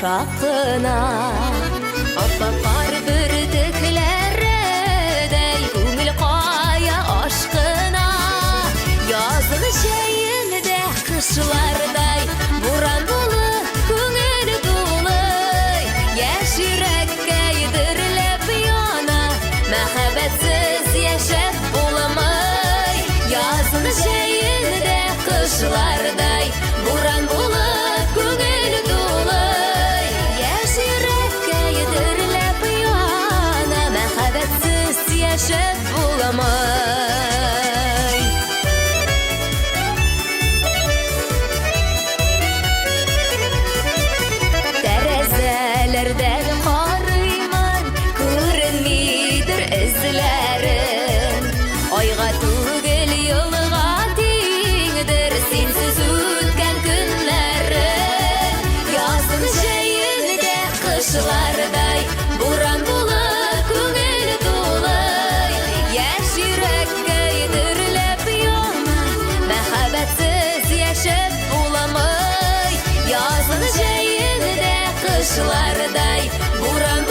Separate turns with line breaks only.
шақына. Аппақар бүртіклердей көңіл қая ашқына. Язғы жәйінде қышлардай буран болы көңіл толы. Яш жүрекке едірлеп яна, мәхәббәтсіз яшәп буламай. Язғы жәйінде қышлардай буран болы көңіл толы. Яш жүрекке едірлеп яна, мәхәббәтсіз яшәп буламай. Тәрәзәләрдән карыймын, күренмидер эзләрен. Айга түгел йылга тиңдер синсез үткән көннәрен. Язгы җәйендә кышлардай буран булып күңел тулы. Яшь йөрәккә едерләп яна, мәхәббәтсез яшәп буламый. Язгы җәйендә кышлардай буран